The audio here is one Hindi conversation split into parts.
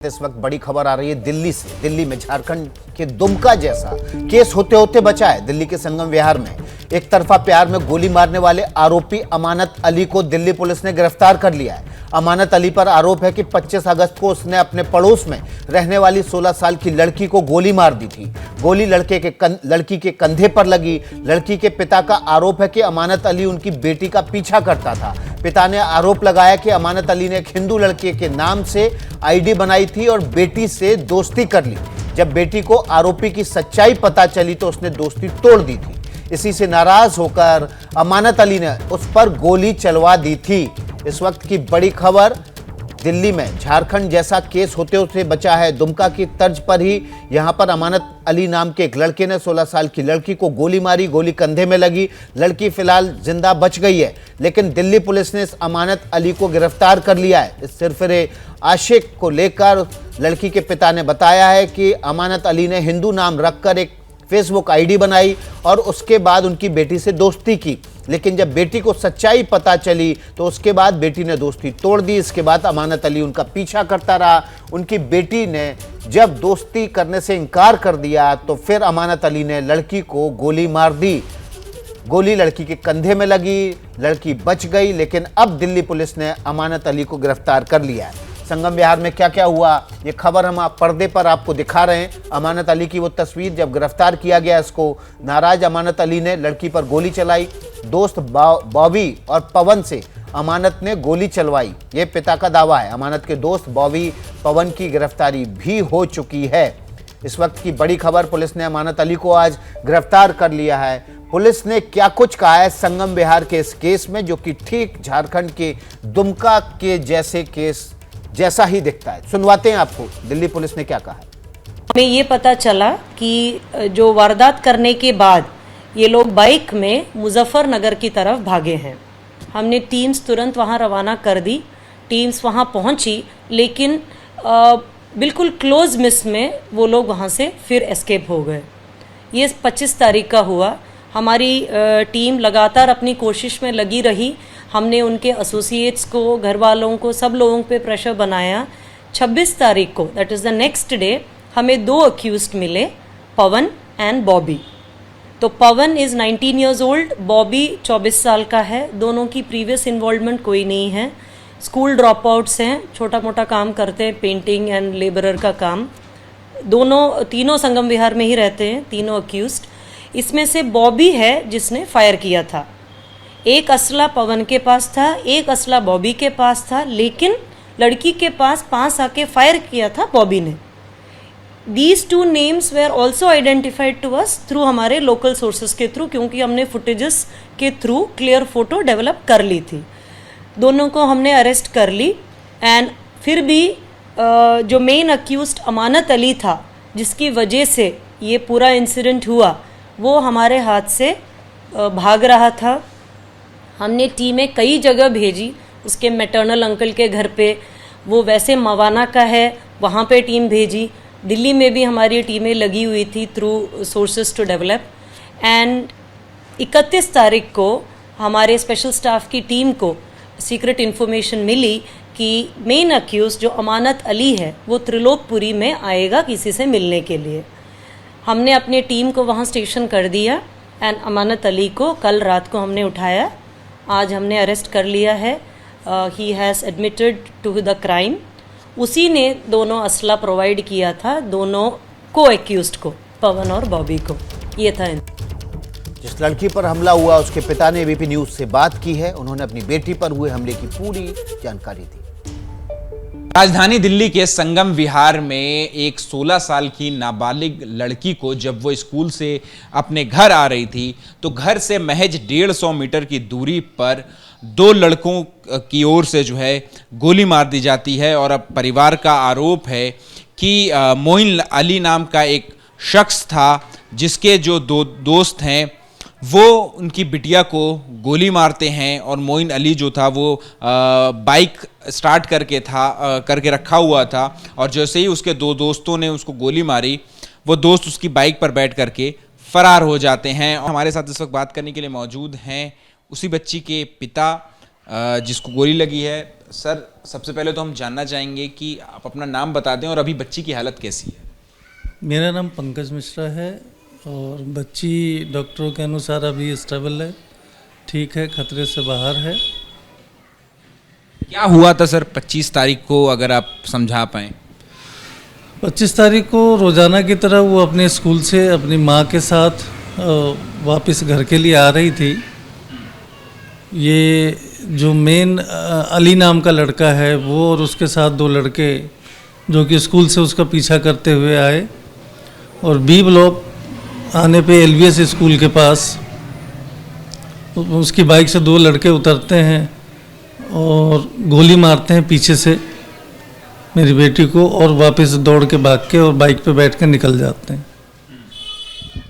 इस वक्त बड़ी खबर आ रही है दिल्ली से। दिल्ली में झारखंड के दुमका जैसा केस होते होते बचा है। दिल्ली के संगम विहार में एक तरफा प्यार में गोली मारने वाले आरोपी अमानत अली को दिल्ली पुलिस ने गिरफ्तार कर लिया है। अमानत अली पर आरोप है कि 25 अगस्त को उसने अपने पड़ोस में रहने वाली 16 साल की लड़की को गोली मार दी थी। गोली लड़की के कंधे पर लगी। लड़की के पिता का आरोप है कि अमानत अली उनकी बेटी का पीछा करता था। पिता ने आरोप लगाया कि अमानत अली ने एक हिंदू लड़के के नाम से आईडी बनाई थी और बेटी से दोस्ती कर ली। जब बेटी को आरोपी की सच्चाई पता चली तो उसने दोस्ती तोड़ दी थी। इसी से नाराज होकर अमानत अली ने उस पर गोली चलवा दी थी। इस वक्त की बड़ी खबर, दिल्ली में झारखंड जैसा केस होते होते बचा है। दुमका की तर्ज पर ही यहां पर अमानत अली नाम के एक लड़के ने 16 साल की लड़की को गोली मारी। गोली कंधे में लगी। लड़की फिलहाल जिंदा बच गई है, लेकिन दिल्ली पुलिस ने इस अमानत अली को गिरफ्तार कर लिया है। इस सिरफिरे आशिक को लेकर लड़की के पिता ने बताया है कि अमानत अली ने हिंदू नाम रखकर एक फेसबुक आईडी बनाई और उसके बाद उनकी बेटी से दोस्ती की, लेकिन जब बेटी को सच्चाई पता चली तो उसके बाद बेटी ने दोस्ती तोड़ दी। इसके बाद अमानत अली उनका पीछा करता रहा। उनकी बेटी ने जब दोस्ती करने से इनकार कर दिया तो फिर अमानत अली ने लड़की को गोली मार दी। गोली लड़की के कंधे में लगी, लड़की बच गई, लेकिन अब दिल्ली पुलिस ने अमानत अली को गिरफ्तार कर लिया है। संगम विहार में क्या क्या हुआ, ये खबर हम पर्दे पर आपको दिखा रहे हैं। अमानत अली की वो तस्वीर जब गिरफ्तार किया गया इसको। नाराज अमानत अली ने लड़की पर गोली चलाई। दोस्त बॉबी और पवन से अमानत ने गोली चलवाई, ये पिता का दावा है। अमानत के दोस्त बॉबी पवन की गिरफ्तारी भी हो चुकी है। इस वक्त की बड़ी खबर, पुलिस ने अमानत अली को आज गिरफ्तार कर लिया है। पुलिस ने क्या कुछ कहा है संगम विहार के इस केस में, जो कि ठीक झारखंड के दुमका के जैसे केस जैसा ही दिखता है। सुनवाते हैं आपको दिल्ली पुलिस ने क्या कहा है। हमें ये पता चला कि जो वारदात करने के बाद ये लोग बाइक में मुजफ्फरनगर की तरफ भागे हैं। हमने टीम्स तुरंत वहाँ रवाना कर दी। टीम्स वहाँ पहुँची, लेकिन बिल्कुल क्लोज मिस में वो लोग वहाँ से फिर एस्केप हो गए। ये 25 तारीख का हुआ। हमारी टीम लगातार अपनी कोशिश में लगी रही। हमने उनके एसोसिएट्स को, घर वालों को, सब लोगों पे प्रेशर बनाया। 26 तारीख को, that is the next day, हमें 2 अक्यूज्ड मिले, पवन एंड बॉबी। तो पवन इज़ 19 ईयर्स ओल्ड, बॉबी 24 साल का है। दोनों की प्रीवियस इन्वॉल्वमेंट कोई नहीं है। स्कूल ड्रॉप आउट्स हैं, छोटा मोटा काम करते हैं, पेंटिंग एंड लेबरर का काम। तीनों संगम विहार में ही रहते हैं, तीनों अक्यूज्ड। इसमें से बॉबी है जिसने फायर किया था। एक असला पवन के पास था, एक असला बॉबी के पास था, लेकिन लड़की के पास आके फायर किया था बॉबी ने। These 2 names were also identified to us through हमारे लोकल सोर्सेज के थ्रू, क्योंकि हमने फुटेजेस के थ्रू क्लियर फोटो डेवलप कर ली थी। दोनों को हमने अरेस्ट कर ली। एंड फिर भी जो मेन अक्यूज्ड अमानत अली था, जिसकी वजह से ये पूरा इंसिडेंट हुआ, वो हमारे हाथ से भाग रहा था। हमने टीमें कई जगह भेजी, उसके मैटरनल अंकल के घर पे, वो वैसे मवाना का है, वहाँ पे टीम भेजी। दिल्ली में भी हमारी टीमें लगी हुई थी through sources to develop. And 31 तारीख को हमारे स्पेशल स्टाफ की टीम को सीक्रेट इन्फॉर्मेशन मिली कि मेन अक्यूज जो अमानत अली है वो त्रिलोकपुरी में आएगा किसी से मिलने के लिए। हमने अपने टीम को वहाँ स्टेशन कर दिया एंड अमानत अली को कल रात को हमने उठाया। आज हमने अरेस्ट कर लिया है। He has admitted to the crime. उसी ने दोनों असला प्रोवाइड किया था, दोनों को एक्यूज्ड को, पवन और बॉबी को। ये था। जिस लड़की पर हमला हुआ उसके पिता ने एबीपी न्यूज से बात की है। उन्होंने अपनी बेटी पर हुए हमले की पूरी जानकारी दी। राजधानी दिल्ली के संगम विहार में एक 16 साल की नाबालिग लड़की को जब वो स्कूल से अपने घर आ रही थी तो घर से महज 150 मीटर की दूरी पर 2 लड़कों की ओर से जो है गोली मार दी जाती है। और अब परिवार का आरोप है कि मोइन अली नाम का एक शख्स था, जिसके जो 2 दोस्त हैं वो उनकी बिटिया को गोली मारते हैं। और मोइन अली जो था वो बाइक स्टार्ट करके रखा हुआ था, और जैसे ही उसके 2 दोस्तों ने उसको गोली मारी, वो दोस्त उसकी बाइक पर बैठ करके फरार हो जाते हैं। हमारे साथ इस वक्त बात करने के लिए मौजूद हैं उसी बच्ची के पिता जिसको गोली लगी है। सर, सबसे पहले तो हम जानना चाहेंगे कि आप अपना नाम बता दें और अभी बच्ची की हालत कैसी है। मेरा नाम पंकज मिश्रा है और बच्ची डॉक्टरों के अनुसार अभी स्टेबल है, ठीक है, खतरे से बाहर है। क्या हुआ था सर 25 तारीख को, अगर आप समझा पाएँ। 25 तारीख को रोज़ाना की तरह वो अपने स्कूल से अपनी माँ के साथ वापस घर के लिए आ रही थी। ये जो मेन अली नाम का लड़का है वो और उसके साथ 2 लड़के जो कि स्कूल से उसका पीछा करते हुए आए और बी ब्लॉक आने पे एलवीएस स्कूल के पास उसकी बाइक से 2 लड़के उतरते हैं और गोली मारते हैं पीछे से मेरी बेटी को और वापस दौड़ के भाग के और बाइक पे बैठ के निकल जाते हैं।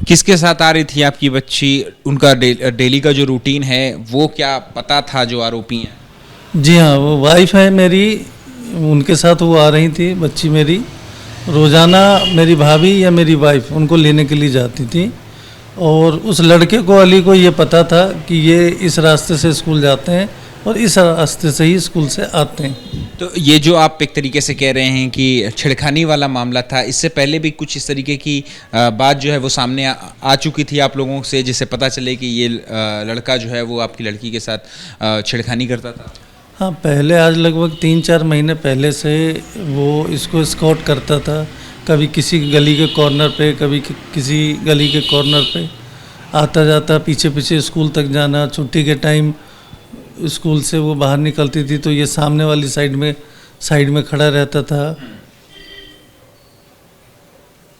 किसके साथ आ रही थी आपकी बच्ची? उनका डेली का जो रूटीन है वो क्या पता था जो आरोपी हैं? जी हाँ, वो वाइफ है मेरी, उनके साथ वो आ रही थी। बच्ची मेरी रोज़ाना मेरी भाभी या मेरी वाइफ उनको लेने के लिए जाती थी और उस लड़के को, अली को, ये पता था कि ये इस रास्ते से स्कूल जाते हैं और इस रास्ते से ही स्कूल से आते हैं। तो ये जो आप एक तरीके से कह रहे हैं कि छिड़खानी वाला मामला था, इससे पहले भी कुछ इस तरीके की बात जो है वो सामने आ चुकी थी आप लोगों से, जिससे पता चले कि ये लड़का जो है वो आपकी लड़की के साथ छिड़खानी करता था? हाँ, पहले आज लगभग 3-4 महीने पहले से वो इसको स्कॉट करता था। कभी किसी गली के कॉर्नर पे, कभी किसी गली के कॉर्नर पे आता जाता, पीछे पीछे स्कूल तक जाना। छुट्टी के टाइम स्कूल से वो बाहर निकलती थी तो ये सामने वाली साइड में खड़ा रहता था।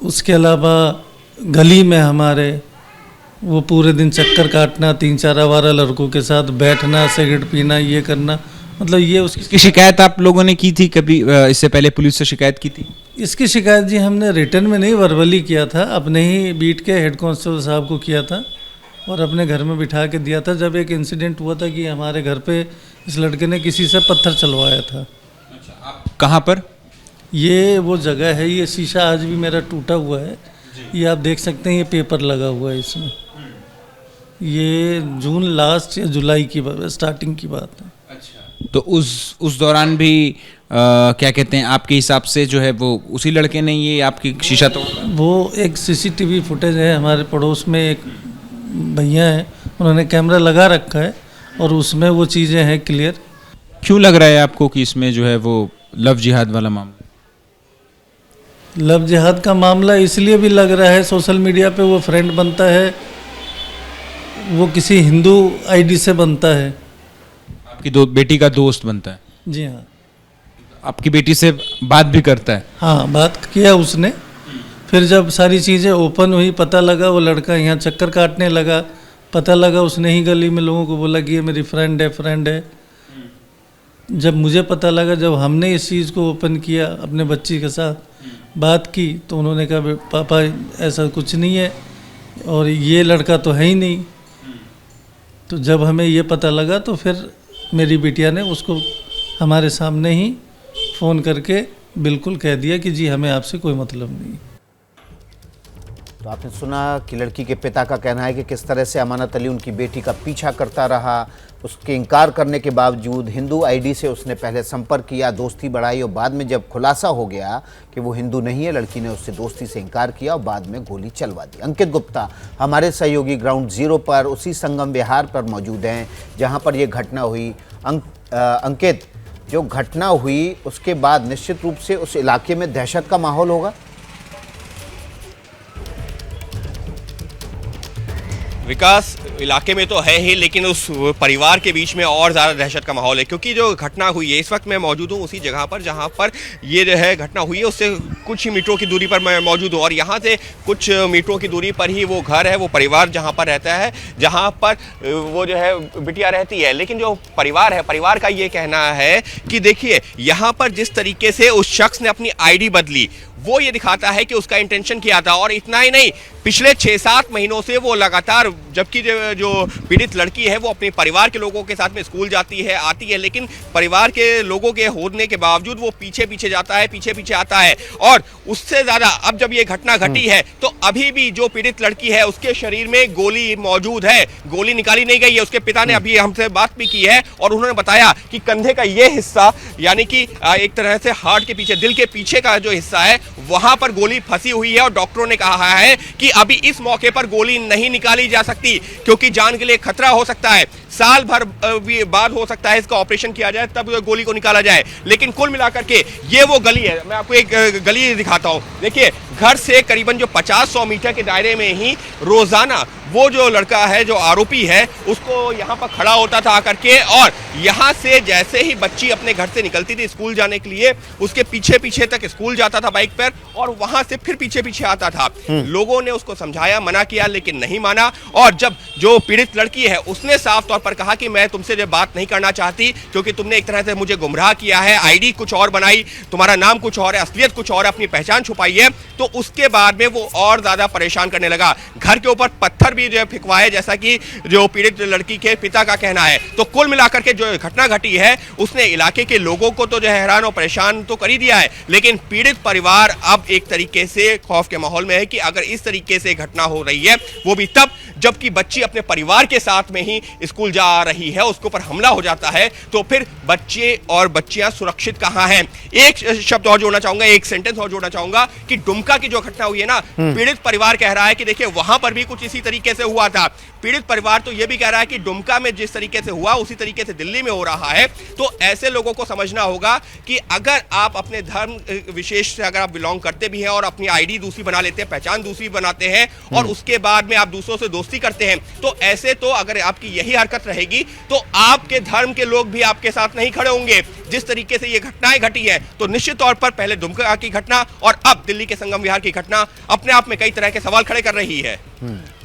उसके अलावा गली में हमारे वो पूरे दिन चक्कर काटना, 3-4 आवारा लड़कों के साथ बैठना, सिगरेट पीना, ये करना, मतलब ये उसकी शिकायत आप लोगों ने की थी कभी? इससे पहले पुलिस से शिकायत की थी? इसकी शिकायत जी हमने रिटर्न में नहीं, वर्बली किया था। अपने ही बीट के हेड कांस्टेबल साहब को किया था और अपने घर में बिठा के दिया था। जब एक इंसिडेंट हुआ था कि हमारे घर पे इस लड़के ने किसी से पत्थर चलवाया था। अच्छा, आप कहाँ पर? ये वो जगह है, ये शीशा आज भी मेरा टूटा हुआ है, ये आप देख सकते हैं, ये पेपर लगा हुआ है इसमें। ये जून लास्ट या जुलाई की स्टार्टिंग की बात है। अच्छा, तो उस दौरान भी क्या कहते हैं, आपके हिसाब से जो है वो उसी लड़के ने ये आपकी शीशा तोड़ा? वो एक सीसीटीवी फुटेज है, हमारे पड़ोस में एक भैया हैं, उन्होंने कैमरा लगा रखा है और उसमें वो चीज़ें हैं क्लियर। क्यों लग रहा है आपको कि इसमें जो है वो लव जिहाद वाला मामला? लव जिहाद का मामला इसलिए भी लग रहा है, सोशल मीडिया पे वो फ्रेंड बनता है, वो किसी हिंदू आईडी से बनता है। आपकी बेटी का दोस्त बनता है? जी हाँ। आपकी बेटी से बात भी करता है? हाँ, बात किया उसने। फिर जब सारी चीज़ें ओपन हुई, पता लगा वो लड़का यहाँ चक्कर काटने लगा, पता लगा उसने ही गली में लोगों को बोला कि ये मेरी फ्रेंड है। जब मुझे पता लगा, जब हमने इस चीज़ को ओपन किया, अपने बच्ची के साथ बात की, तो उन्होंने कहा पापा ऐसा कुछ नहीं है और ये लड़का तो है ही नहीं। तो जब हमें ये पता लगा तो फिर मेरी बिटिया ने उसको हमारे सामने ही फ़ोन करके बिल्कुल कह दिया कि जी हमें आपसे कोई मतलब नहीं। तो आपने सुना कि लड़की के पिता का कहना है कि किस तरह से अमानत अली उनकी बेटी का पीछा करता रहा। उसके इनकार करने के बावजूद हिंदू आईडी से उसने पहले संपर्क किया, दोस्ती बढ़ाई और बाद में जब खुलासा हो गया कि वो हिंदू नहीं है, लड़की ने उससे दोस्ती से इनकार किया और बाद में गोली चलवा दी। अंकित गुप्ता हमारे सहयोगी ग्राउंड जीरो पर उसी संगम विहार पर मौजूद हैं जहाँ पर ये घटना हुई। अंकित, जो घटना हुई उसके बाद निश्चित रूप से उस इलाके में दहशत का माहौल होगा? विकास, इलाके में तो है ही, लेकिन उस परिवार के बीच में और ज़्यादा दहशत का माहौल है, क्योंकि जो घटना हुई है, इस वक्त मैं मौजूद हूँ उसी जगह पर जहाँ पर ये जो है घटना हुई है, उससे कुछ ही मीटरों की दूरी पर मैं मौजूद हूँ और यहाँ से कुछ मीटरों की दूरी पर ही वो घर है, वो परिवार जहाँ पर रहता है, जहाँ पर वो जो है बिटिया रहती है। लेकिन जो परिवार है, परिवार का ये कहना है कि देखिए यहाँ पर जिस तरीके से उस शख्स ने अपनी आईडी बदली, वो ये दिखाता है कि उसका इंटेंशन क्या था। और इतना ही नहीं, पिछले 6-7 महीनों से वो लगातार, जबकि जो पीड़ित लड़की है वो अपने परिवार के लोगों के साथ में स्कूल जाती है, आती है, लेकिन परिवार के लोगों के होने के बावजूद वो पीछे पीछे जाता है, पीछे पीछे आता है। और उससे ज्यादा अब जब ये घटना घटी है तो अभी भी जो पीड़ित लड़की है उसके शरीर में गोली मौजूद है, गोली निकाली नहीं गई है। उसके पिता ने अभी हमसे बात भी की है और उन्होंने बताया कि कंधे का ये हिस्सा, यानी कि एक तरह से हार्ट के पीछे, दिल के पीछे का जो हिस्सा है, वहां पर गोली फंसी हुई है और डॉक्टरों ने कहा है कि अभी इस मौके पर गोली नहीं निकाली जा सकती क्योंकि जान के लिए खतरा हो सकता है। साल भर बाद हो सकता है इसका ऑपरेशन किया जाए, तब गोली को निकाला जाए। लेकिन कुल मिलाकर के ये वो गली है, मैं आपको एक गली दिखाता हूं। देखिए, घर से करीबन जो 50-100 मीटर के दायरे में ही रोजाना वो जो लड़का है, जो आरोपी है, उसको यहाँ पर खड़ा होता था आकर के, और यहाँ से जैसे ही बच्ची अपने घर से निकलती थी स्कूल जाने के लिए, उसके पीछे पीछे तक स्कूल जाता था बाइक पर और वहां से फिर पीछे पीछे आता था। लोगों ने उसको समझाया, मना किया, लेकिन नहीं माना। और जब जो पीड़ित लड़की है उसने साफ तौर पर कहा कि मैं तुमसे जो बात नहीं करना चाहती क्योंकि तुमने एक तरह से मुझे गुमराह किया है, आईडी कुछ और बनाई, तुम्हारा नाम कुछ और है, असलियत कुछ और है, अपनी पहचान छुपाई है, तो उसके बाद में वो और ज्यादा परेशान करने लगा। घर के ऊपर पत्थर भी जो फिकवाए, जैसा कि जो पीड़ित लड़की के पिता का कहना है। तो कुल मिलाकर के जो घटना घटी है उसने इलाके के लोगों को तो जो हैरान और परेशान तो कर ही दिया है, लेकिन पीड़ित परिवार अब एक तरीके से खौफ के माहौल में है कि अगर इस तरीके से घटना हो रही है, वो भी तब जबकि बच्ची अपने परिवार के साथ में ही स्कूल जा रही है, उसके ऊपर हमला हो जाता है, तो फिर बच्चे और बच्चियां सुरक्षित कहां हैं। एक शब्द और जोड़ना चाहूंगा, एक सेंटेंस और जोड़ना चाहूंगा कि दुमका की जो घटना हुई है ना, पीड़ित परिवार कह रहा है कि देखिए वहां पर भी कुछ इसी तरीके से हुआ था। पीड़ित परिवार तो यह भी कह रहा है कि दुमका में जिस तरीके से हुआ उसी तरीके से दिल्ली में हो रहा है। तो ऐसे लोगों को समझना होगा कि अगर आप अपने धर्म विशेष से अगर आप बिलोंग करते भी हैं और अपनी आईडी दूसरी बना लेते हैं, पहचान दूसरी बनाते हैं और उसके बाद में आप दूसरों से दोस्ती करते हैं, तो ऐसे तो अगर आपकी यही हरकत रहेगी तो आपके धर्म के लोग भी आपके साथ नहीं खड़े होंगे। जिस तरीके से ये घटनाएं घटी है, तो निश्चित तौर पर पहले दुमका की घटना और अब दिल्ली के संगम विहार की घटना अपने आप में कई तरह के सवाल खड़े कर रही है।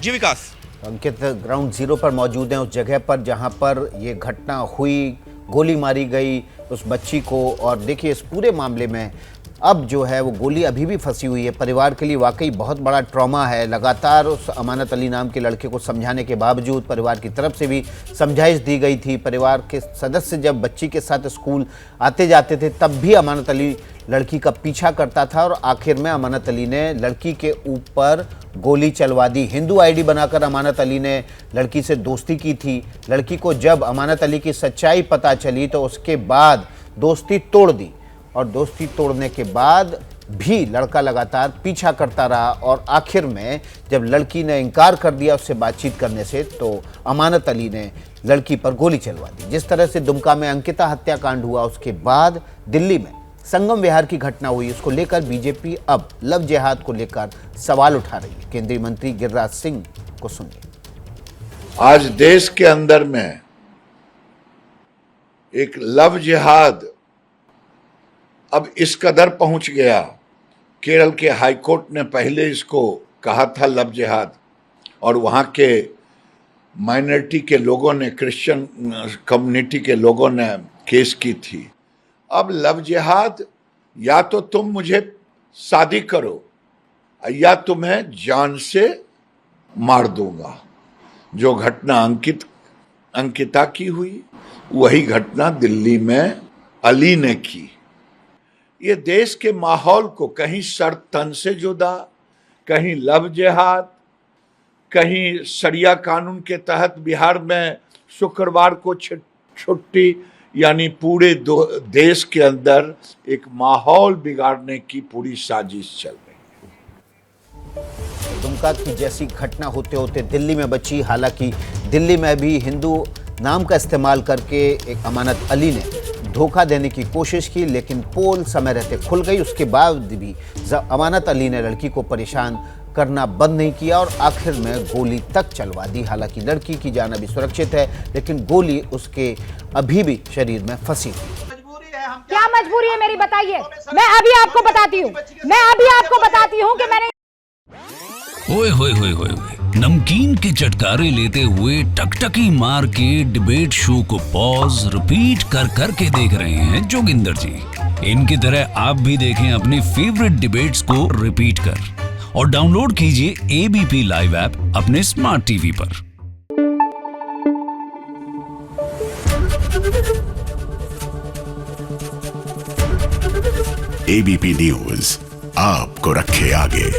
जी विकास। अंकित ग्राउंड जीरो पर मौजूद हैं, उस जगह पर जहां पर ये घटना हुई, गोली मारी गई उस बच्ची को, और देखिए इस पूरे मामले में अब जो है वो गोली अभी भी फंसी हुई है। परिवार के लिए वाकई बहुत बड़ा ट्रॉमा है। लगातार उस अमानत अली नाम के लड़के को समझाने के बावजूद परिवार की तरफ से भी समझाइश दी गई थी। परिवार के सदस्य जब बच्ची के साथ स्कूल आते जाते थे तब भी अमानत अली लड़की का पीछा करता था और आखिर में अमानत अली ने लड़की के ऊपर गोली चलवा दी। हिंदू आईडी बनाकर अमानत अली ने लड़की से दोस्ती की थी। लड़की को जब अमानत अली की सच्चाई पता चली तो उसके बाद दोस्ती तोड़ दी, और दोस्ती तोड़ने के बाद भी लड़का लगातार पीछा करता रहा और आखिर में जब लड़की ने इनकार कर दिया उससे बातचीत करने से, तो अमानत अली ने लड़की पर गोली चलवा दी। जिस तरह से दुमका में अंकिता हत्याकांड हुआ, उसके बाद दिल्ली में संगम विहार की घटना हुई, उसको लेकर बीजेपी अब लव जिहाद को लेकर सवाल उठा रही है। केंद्रीय मंत्री गिरिराज सिंह को सुनिए। आज देश के अंदर में एक लव जिहाद अब इस कदर पहुंच गया। केरल के हाईकोर्ट ने पहले इसको कहा था लव जिहाद, और वहां के माइनॉरिटी के लोगों ने, क्रिश्चियन कम्युनिटी के लोगों ने केस की थी। अब लव जिहाद, या तो तुम मुझे शादी करो या तुम्हें जान से मार दूंगा। जो घटना अंकिता की हुई, वही घटना दिल्ली में अली ने की। ये देश के माहौल को कहीं सर तन से जुदा, कहीं लव जिहाद, कहीं शरिया कानून के तहत बिहार में शुक्रवार को छुट्टी, यानी पूरे देश के अंदर एक माहौल बिगाड़ने की पूरी साजिश चल रही है। दुमका की जैसी घटना होते होते दिल्ली में बची। हालांकि दिल्ली में भी हिंदू नाम का इस्तेमाल करके एक अमानत अली ने धोखा देने की कोशिश की, लेकिन पोल समय रहते खुल गई। उसके बाद भी अमानत अली ने लड़की को परेशान करना बंद नहीं किया और आखिर में गोली तक चलवा दी। हालांकि लड़की की जान अभी सुरक्षित है, लेकिन गोली उसके अभी भी शरीर में फंसी हुई। क्या मजबूरी है मेरी, बताइए। मैं अभी आपको बताती हूँ कि मैंने ओए होए होए होए नमकीन के चटकारे लेते हुए टकटकी मार के डिबेट शो को पॉज रिपीट कर करके देख रहे हैं जोगिंदर जी। इनकी तरह आप भी देखें अपनी फेवरेट डिबेट्स को रिपीट कर, और डाउनलोड कीजिए एबीपी लाइव ऐप अपने स्मार्ट टीवी पर। एबीपी न्यूज आपको रखे आगे।